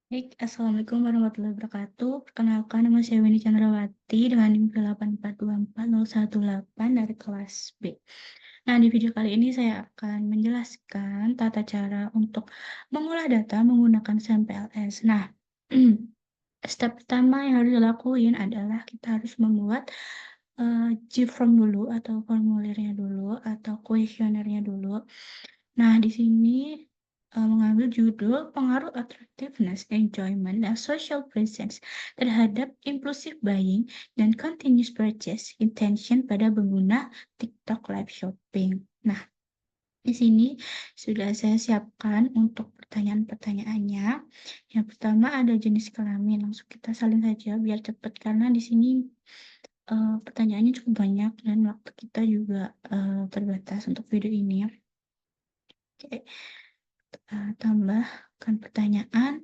Baik, Assalamualaikum warahmatullahi wabarakatuh. Perkenalkan, nama saya Winnie Chandrawati dengan NIM 8424018 dari kelas B. Nah, di video kali ini saya akan menjelaskan tata cara untuk mengolah data menggunakan SampleS. Nah, step pertama yang harus dilakuin adalah kita harus membuat G-form dulu atau formulirnya dulu atau kuesionernya dulu. Nah, di sini mengambil judul pengaruh attractiveness, enjoyment, dan social presence terhadap impulsive buying dan continuous purchase intention pada pengguna TikTok Live Shopping. Nah, di sini sudah saya siapkan untuk pertanyaan-pertanyaannya. Yang pertama ada jenis kelamin. Langsung kita salin saja biar cepat karena di sini pertanyaannya cukup banyak dan waktu kita juga terbatas untuk video ini ya. Oke, tambahkan pertanyaan.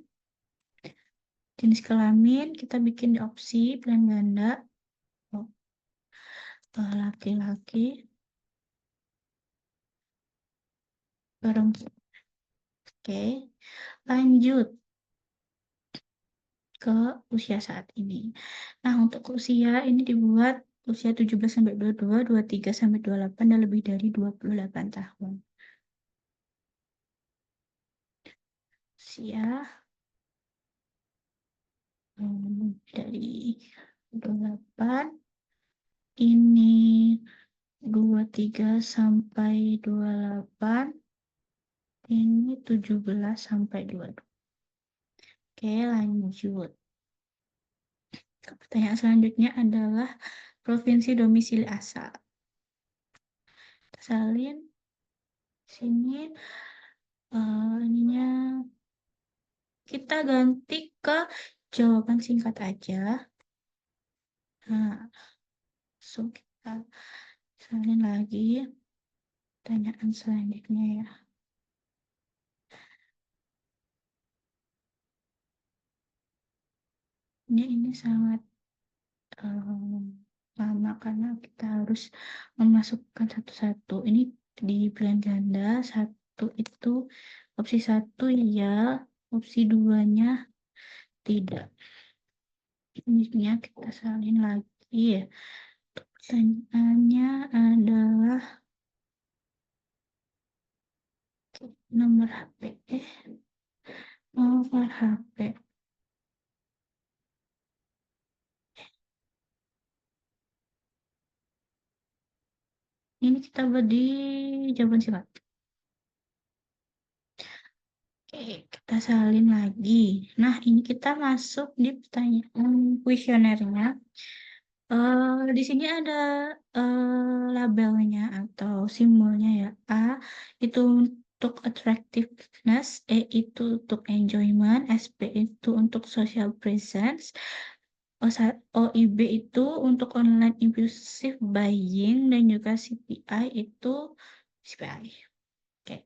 Jenis kelamin kita bikin di opsi pilihan ganda. Laki-laki, perempuan. Oke, lanjut ke usia saat ini. Nah, untuk usia ini dibuat usia 17 sampai 22, 23 sampai 28 dan lebih dari 28 tahun. Usia dari 28 ini 23 sampai 28 ini 17 sampai 22. Oke, lanjut. Pertanyaan selanjutnya adalah provinsi domisili asal. Kita salin sini ininya kita ganti ke jawaban singkat aja. Nah, so kita salin lagi pertanyaan selanjutnya ya. Ini sangat lama karena kita harus memasukkan satu-satu. Ini di pilihan ganda, satu itu opsi satu ya, opsi duanya tidak. Selanjutnya kita salin lagi ya. Pertanyaannya adalah nomor HP. Nomor HP. Ini kita buat di jawaban singkat. Oke, kita salin lagi. Nah, ini kita masuk di pertanyaan kuesionernya. Di sini ada labelnya atau simbolnya ya. A itu untuk attractiveness, E itu untuk enjoyment, SP itu untuk social presence, OIB itu untuk online impulsive buying, dan juga CPI itu CPI. Oke.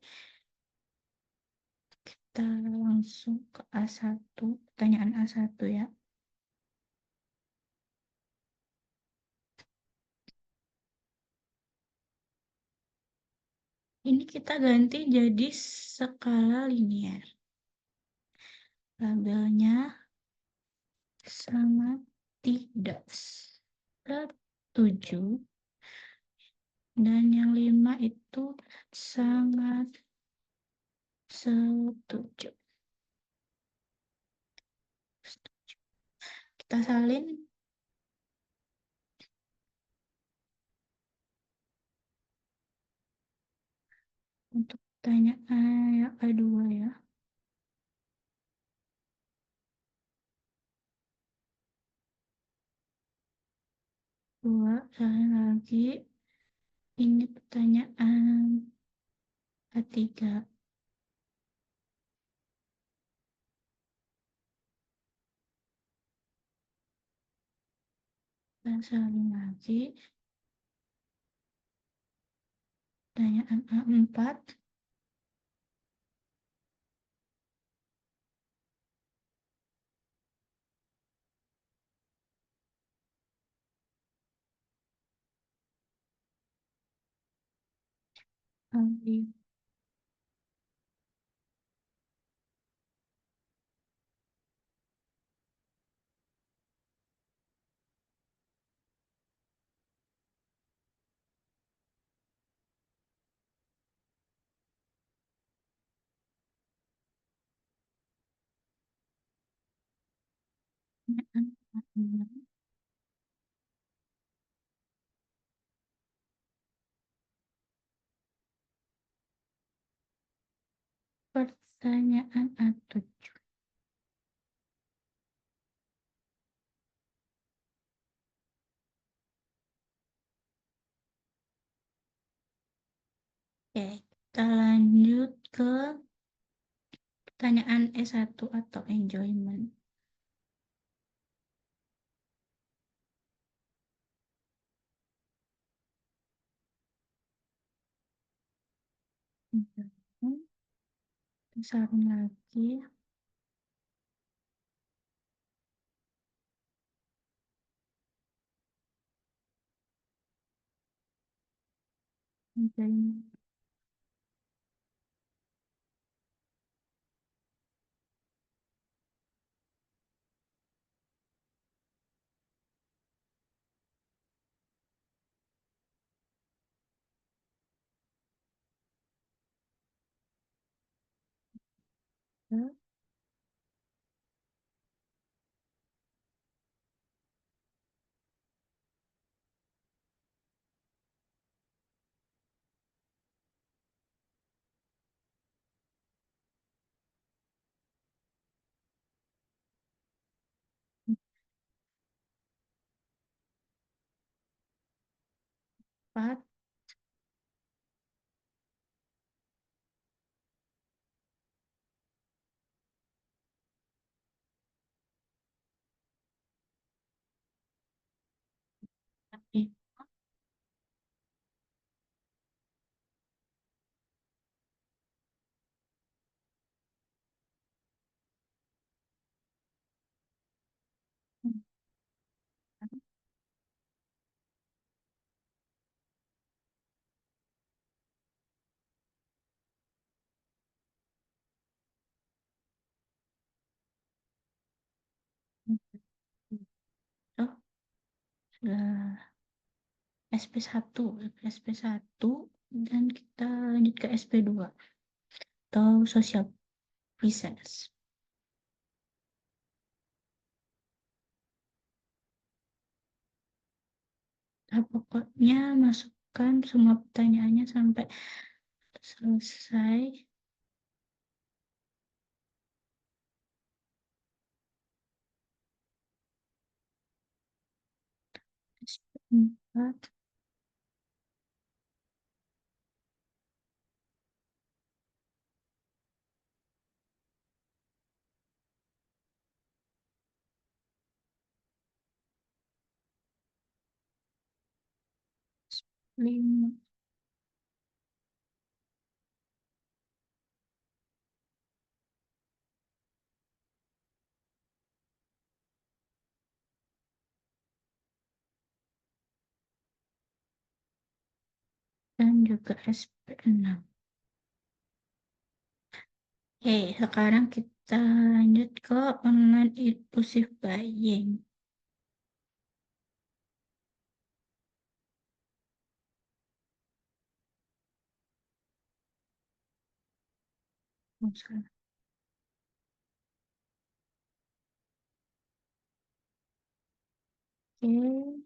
Kita langsung ke A1, pertanyaan A1 ya. Ini kita ganti jadi skala linear. Labelnya sangat tidak setuju. Dan yang 5 itu sangat setuju. Kita salin. Untuk pertanyaan yang kedua ya. Dua, salin lagi. Ini pertanyaan ketiga. Dan salin lagi. Pertanyaan A4. Lagi. Pertanyaan A7. Oke, kita lanjut ke pertanyaan S1 atau enjoyment. Enjoyment, besarin lagi. Enjoyment. 4, oh, sudah SP1, SP1, dan kita lanjut ke SP2 atau social presence. Nah, pokoknya masukkan semua pertanyaannya sampai selesai. SP4, SP5, dan juga SP6. Oke, sekarang kita lanjut ke online impulsive buying. Oke, lanjut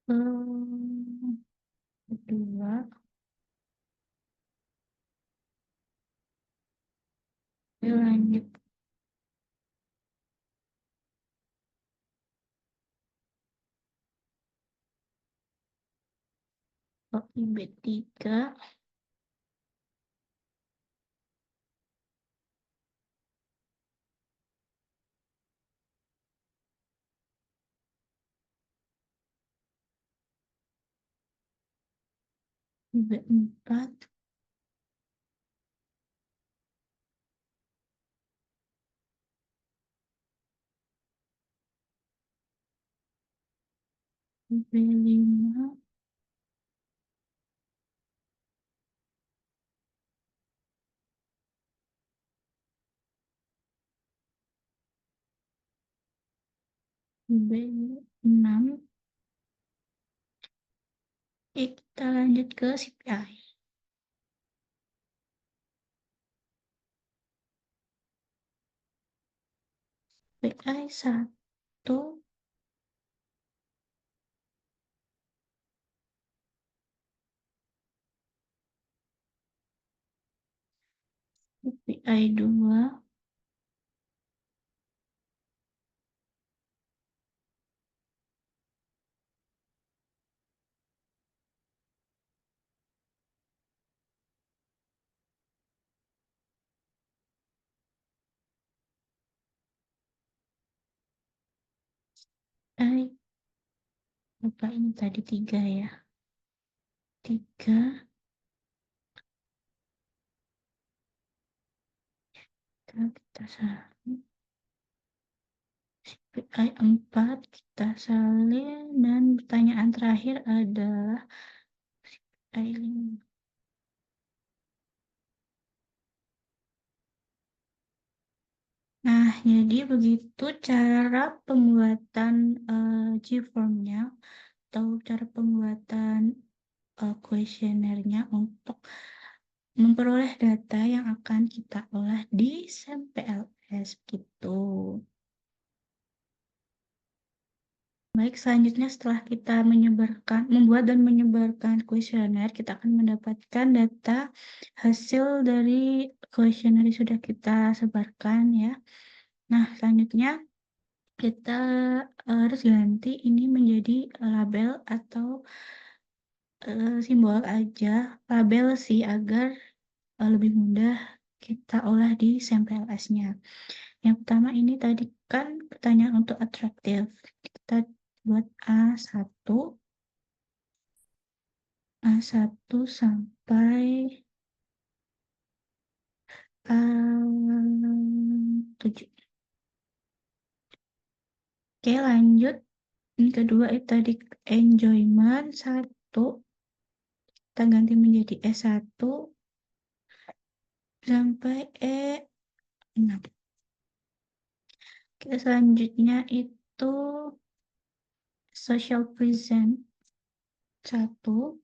ke kedua. Lanjut ke IB3, IB4, IB5, B6. Kita lanjut ke CPI. CPI 1, CPI 2, CPI, lupa ini tadi 3 ya. 3, kita salin. CPI 4, kita salin. Dan pertanyaan terakhir adalah CPI 5. Nah, jadi begitu cara pembuatan G-form-nya atau cara pembuatan kuesionernya untuk memperoleh data yang akan kita olah di SampleLS gitu. Baik, selanjutnya setelah kita membuat dan menyebarkan kuesioner, kita akan mendapatkan data hasil dari kuesioner yang sudah kita sebarkan ya. Nah, selanjutnya kita harus ganti ini menjadi label atau simbol aja, label sih agar lebih mudah kita olah di SampleLS-nya. Yang pertama ini tadi kan pertanyaan untuk atraktif. Kita buat A1 sampai A7. Oke, lanjut. Ini kedua itu tadi enjoyment 1. Kita ganti menjadi E1 sampai E6. Kita selanjutnya itu social present 1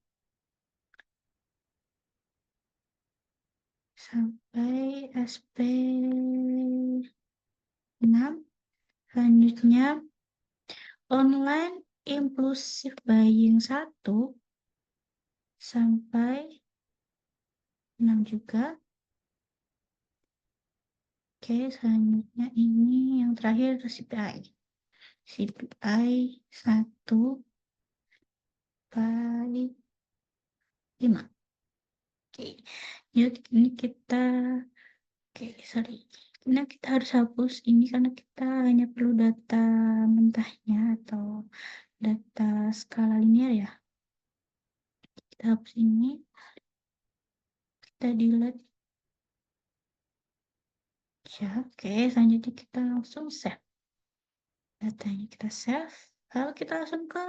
sampai SP6. Selanjutnya online impulsive buying 1 sampai 6 juga. Oke, selanjutnya ini yang terakhir CPI. CPI 1 by 5. Oke, yuk ini kita, Nah, kita harus hapus ini karena kita hanya perlu data mentahnya atau data skala linear ya. Kita hapus ini, kita delete. Ya, oke, selanjutnya kita langsung save. Datanya kita save, lalu kita langsung ke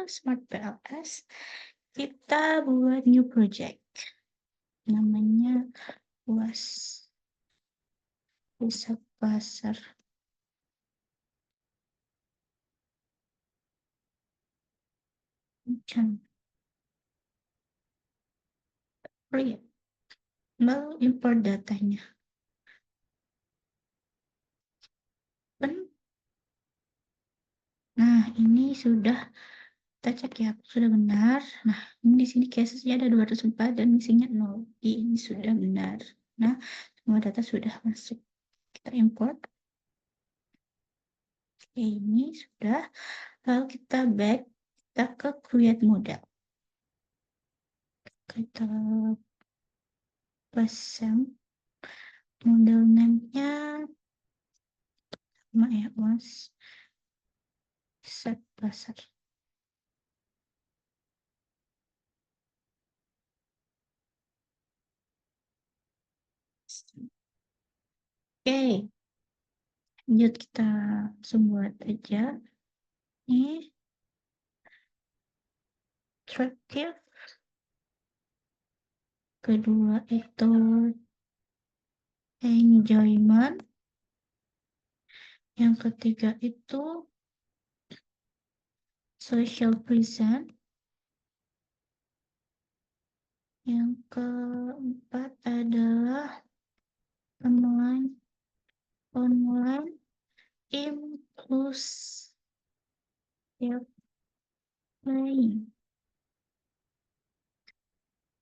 Smart PLS. Kita buat new project. Namanya UAS Pusat Pasar. Create. Lalu import datanya. Nah, ini sudah kita cek ya, sudah benar. Nah, ini di sini casesnya ada 204 dan missingnya 0. Ini sudah benar. Nah, semua data sudah masuk. Kita import. Oke, ini sudah. Lalu kita back, kita ke create model. Kita pasang model name-nya sama ya, mas. Set pasar. Oke, lanjut kita langsung buat aja. Ini attractive. Kedua itu enjoyment. Yang ketiga itu social present. Yang keempat adalah online inclusive learning.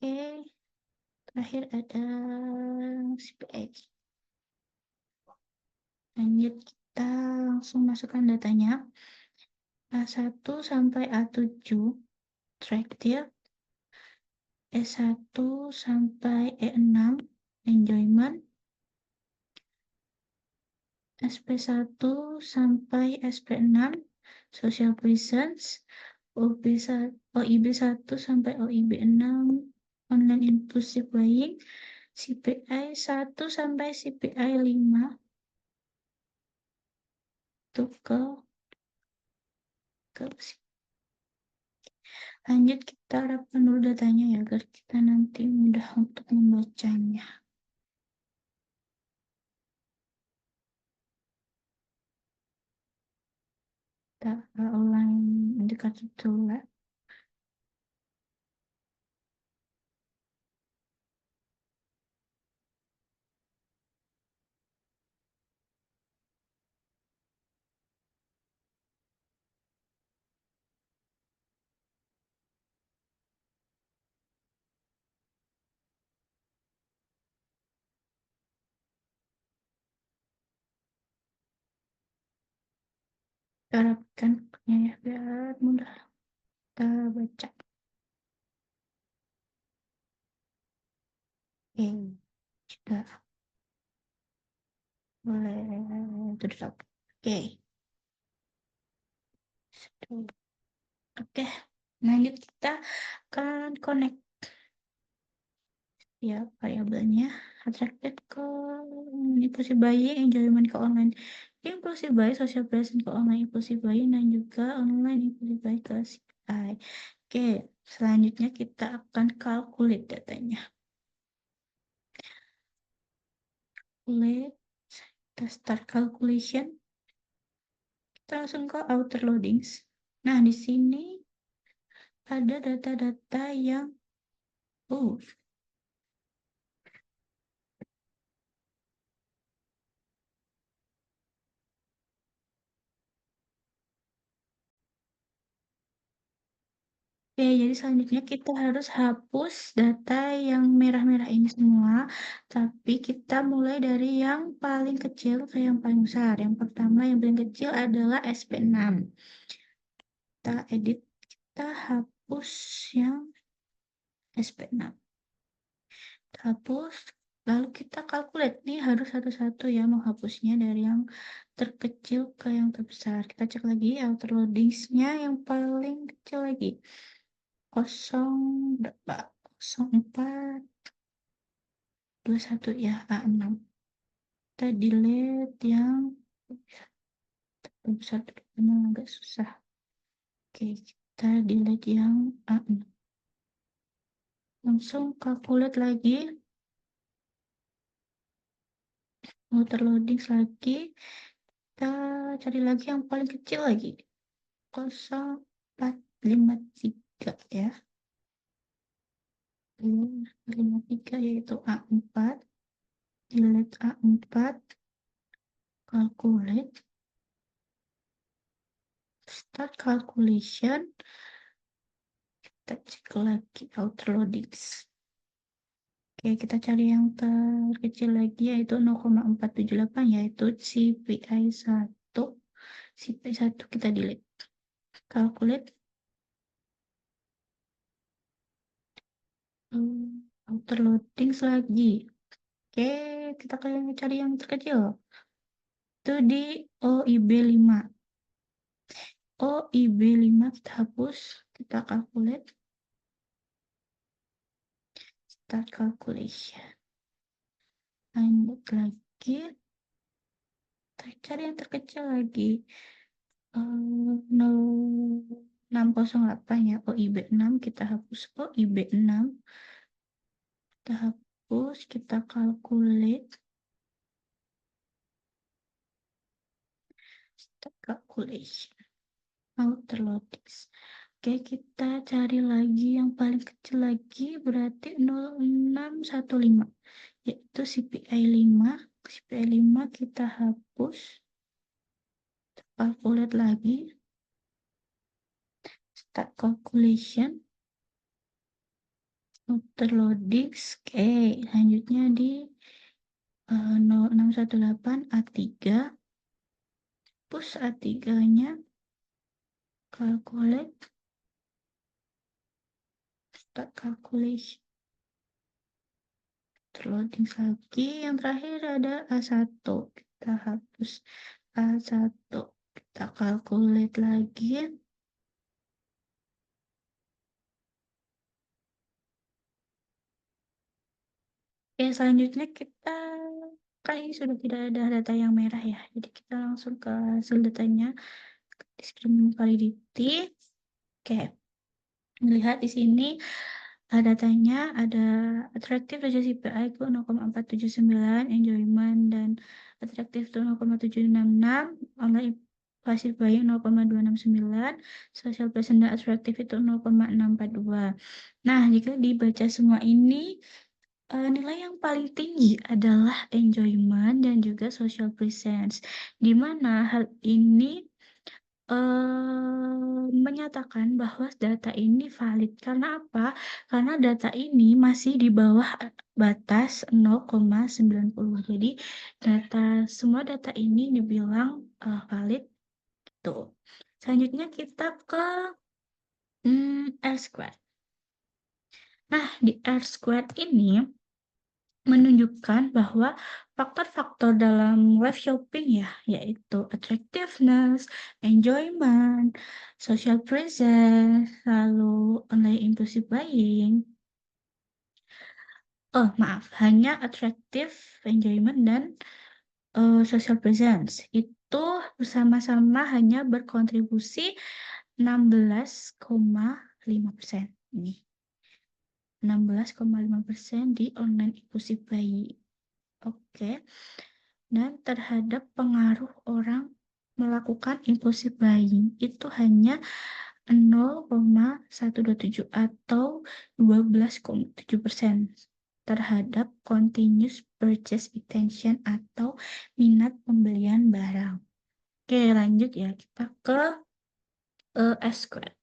Oke, terakhir ada CPA. Lanjut, kita langsung masukkan datanya. A1 sampai A7 traktir, S1 sampai E6 enjoyment, SP1 sampai SP6 social presence, OIB1 sampai OIB6 online inclusive buying, CPI 1 sampai CPI 5 itu ke lanjut, kita harapkan dulu datanya ya agar kita nanti mudah untuk membacanya. Kita ulang indikator dulu ya. Kita harapkan ya biar mudah kita baca. Oke, sudah boleh tutup. Oke. Oke, lanjut kita akan connect ya variabelnya attracted ke impulsive buying, enjoyment ke online impulsive buying, social presence ke online impulsive buying, dan juga online impulsive buying ke CPI. Oke, selanjutnya kita akan calculate datanya. Kita start calculation. Kita langsung ke outer loadings. Nah, di sini ada data-data yang Oke, jadi selanjutnya kita harus hapus data yang merah-merah ini semua, tapi kita mulai dari yang paling kecil ke yang paling besar. Yang pertama, yang paling kecil adalah SP6. Kita edit, kita hapus yang SP6. Kita hapus, lalu kita calculate. Nih harus satu-satu ya menghapusnya dari yang terkecil ke yang terbesar. Kita cek lagi outer loadingsnya yang paling kecil lagi. 04 21 ya, A6. Kita delete yang besar, memang agak susah. Oke, kita delete yang A6. Langsung calculate lagi. Outer loading lagi. Kita cari lagi yang paling kecil lagi. 0453 ya. 53 yaitu A4. Delete A4. Calculate. Start calculation. Kita cek lagi outer loadings. Oke, kita cari yang terkecil lagi yaitu 0,478 yaitu CPI 1. CPI 1 kita delete. Calculate. Outer loading lagi. Oke, kita cari yang terkecil. Itu di OIB 5. OIB 5 kita hapus. Kita calculate. Start calculation. Lanjut lagi. Kita cari yang terkecil lagi. 0608 ya, OIB 6 kita hapus. OIB 6 kita hapus, kita calculate. Start calculation. outer loadings. Oke, kita cari lagi yang paling kecil lagi, berarti 0,615, yaitu CPI 5. CPI 5 kita hapus, calculate lagi, start calculation, outer loadings. Oke, selanjutnya di 0618 A3, push A3-nya, calculate, start calculation, terloading lagi. Yang terakhir ada A1, kita hapus A1, kita calculate lagi. Oke, selanjutnya kita kan ini sudah tidak ada data yang merah ya, jadi kita langsung ke hasil datanya, discriminant validity. Oke, melihat di sini datanya ada atraktif saja CPI itu 0,479, enjoyment dan atraktif itu 0,766, online pasif buying 0,269, social present dan atraktif itu 0,642. Nah, jika dibaca semua ini, nilai yang paling tinggi adalah enjoyment dan juga social presence, di mana hal ini menyatakan bahwa data ini valid. Karena apa? Karena data ini masih di bawah batas 0,90. Jadi semua data ini dibilang valid. Tuh. Selanjutnya kita ke R-squared. Nah, di R-squared ini menunjukkan bahwa faktor-faktor dalam live shopping ya, yaitu attractiveness, enjoyment, social presence, lalu online impulsive buying. Oh, maaf, hanya attractive, enjoyment, dan social presence. Itu bersama-sama hanya berkontribusi 16,5%. Ini 16,5% di online impulsive buying. Oke. Dan terhadap pengaruh orang melakukan impulsive buying itu hanya 0,127 atau 12,7% terhadap continuous purchase intention atau minat pembelian barang. Oke, lanjut ya, kita ke S-squared.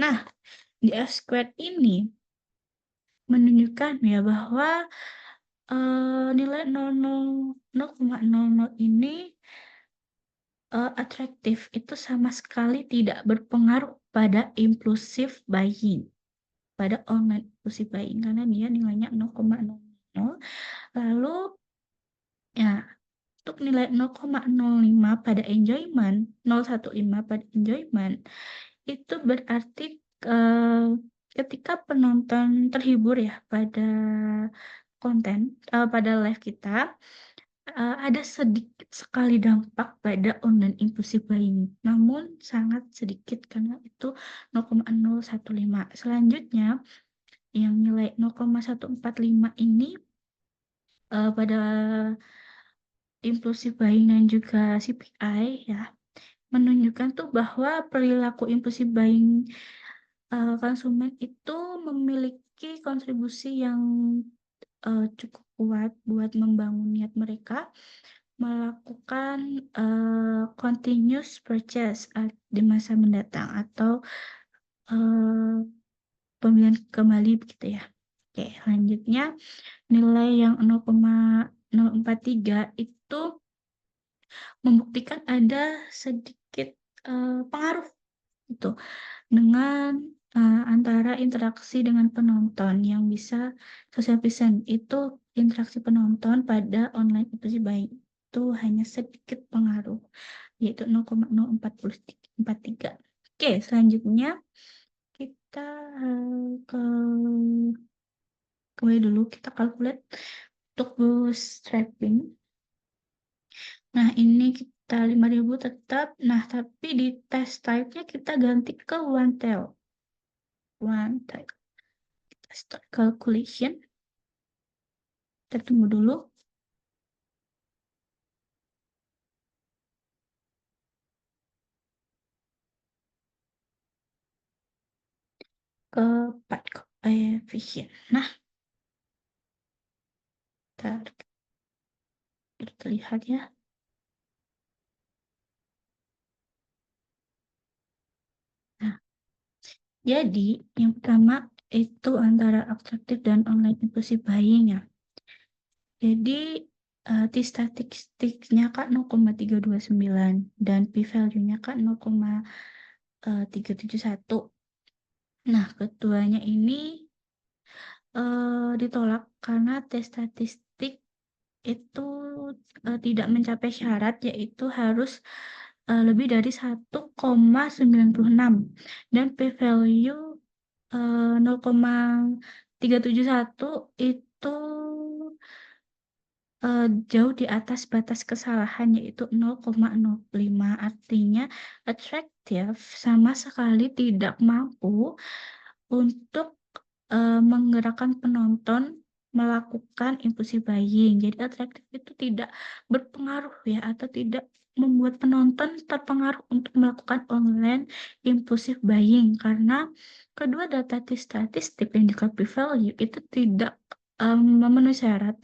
Nah, di S-squared ini menunjukkan ya bahwa nilai 0,00 ini atraktif itu sama sekali tidak berpengaruh pada impulsive buying, pada online impulsive buying, karena dia nilainya 0,00. Lalu ya, untuk nilai 0,05 pada enjoyment, 0,15 pada enjoyment, itu berarti ketika penonton terhibur ya pada konten, pada live kita, ada sedikit sekali dampak pada online impulsive buying, namun sangat sedikit karena itu 0,015. Selanjutnya, yang nilai 0,145 ini pada impulsive buying dan juga CPI ya, menunjukkan tuh bahwa perilaku impulsive buying konsumen itu memiliki kontribusi yang cukup kuat buat membangun niat mereka melakukan continuous purchase di masa mendatang atau pembelian kembali begitu ya. Oke, selanjutnya nilai yang 0,043 itu membuktikan ada sedikit pengaruh itu dengan antara interaksi dengan penonton yang bisa social present. Itu interaksi penonton pada online impulsive buying itu hanya sedikit pengaruh, yaitu 0,043. Oke, selanjutnya kita ke kembali dulu, kita calculate untuk bootstrapping. Nah, ini kita 5.000 tetap. Nah, tapi di test type-nya kita ganti ke one tail. One tail. Kita start calculation. Kita tunggu dulu. ke koefisien. Nah, bentar, biar terlihat ya. Nah, jadi yang pertama itu antara atraktif dan online impulsive buying ya. Jadi T-statistiknya Kak 0,329 dan p-value-nya Kak 0,371. Nah, keduanya ini ditolak karena T-statistik itu tidak mencapai syarat, yaitu harus lebih dari 1,96 dan p-value 0,371 itu jauh di atas batas kesalahan, yaitu 0,05. Artinya atraktif sama sekali tidak mampu untuk menggerakkan penonton melakukan impulsive buying. Jadi atraktif itu tidak berpengaruh ya, atau tidak membuat penonton terpengaruh untuk melakukan online impulsive buying, karena kedua data statistik dan juga p-value itu tidak memenuhi syarat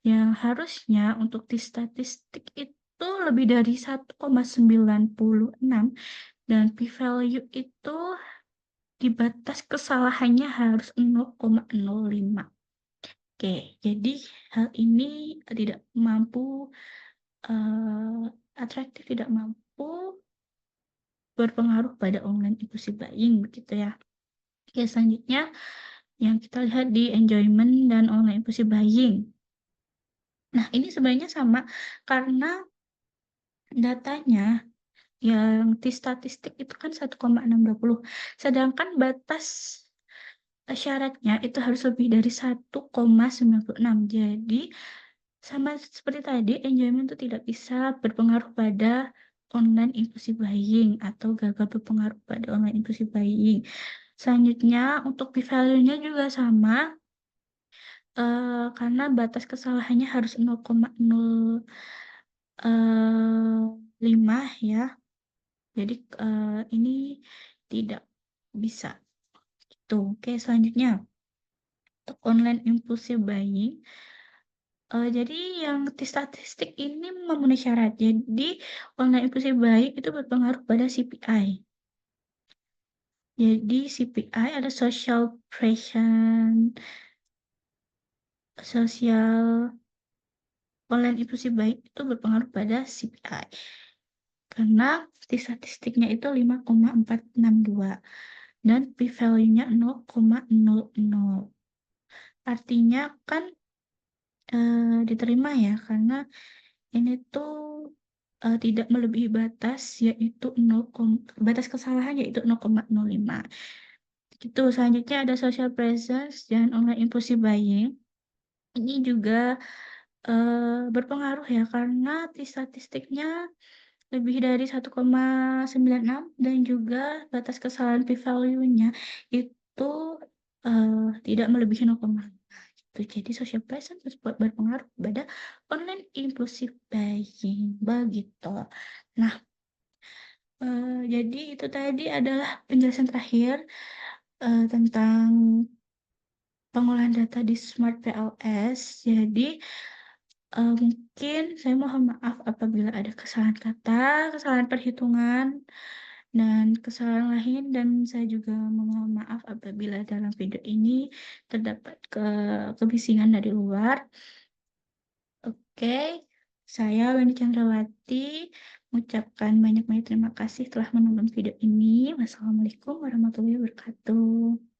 yang harusnya untuk di statistik itu lebih dari 1,96 dan p-value itu di batas kesalahannya harus 0,05. Oke, jadi hal ini tidak mampu, atraktif tidak mampu berpengaruh pada online impulsive buying, begitu ya. Oke, selanjutnya yang kita lihat di enjoyment dan online impulsive buying. Nah, ini sebenarnya sama karena datanya yang di statistik itu kan 1,620, sedangkan batas syaratnya itu harus lebih dari 1,96. Jadi sama seperti tadi, enjoyment itu tidak bisa berpengaruh pada online impulsive buying atau gagal berpengaruh pada online impulsive buying. Selanjutnya untuk p-value-nya juga sama, karena batas kesalahannya harus 0,05 ya. Jadi ini tidak bisa. Tuh, oke, selanjutnya untuk online impulsive buying. Jadi yang di statistik ini memenuhi syarat. Jadi online impulsive buying itu berpengaruh pada CPI. Jadi CPI ada sosial online impulsive buying itu berpengaruh pada CPI. Karena di statistiknya itu 5,462 dan p-value-nya 0,00. Artinya kan diterima ya, karena ini tuh tidak melebihi batas, yaitu batas kesalahan yaitu 0,05. Gitu. Selanjutnya ada social presence dan online impulsive buying. Ini juga berpengaruh ya, karena di statistiknya lebih dari 1,96 dan juga batas kesalahan p-value-nya itu tidak melebihi 0,5. Jadi social presence berpengaruh pada online impulsive buying, begitu. Nah, jadi itu tadi adalah penjelasan terakhir tentang pengolahan data di Smart PLS. Jadi mungkin saya mohon maaf apabila ada kesalahan kata, kesalahan perhitungan, dan kesalahan lain, dan saya juga memohon maaf apabila dalam video ini terdapat kebisingan dari luar. Oke, saya Wendy Chandrawati mengucapkan banyak-banyak terima kasih telah menonton video ini. Wassalamualaikum warahmatullahi wabarakatuh.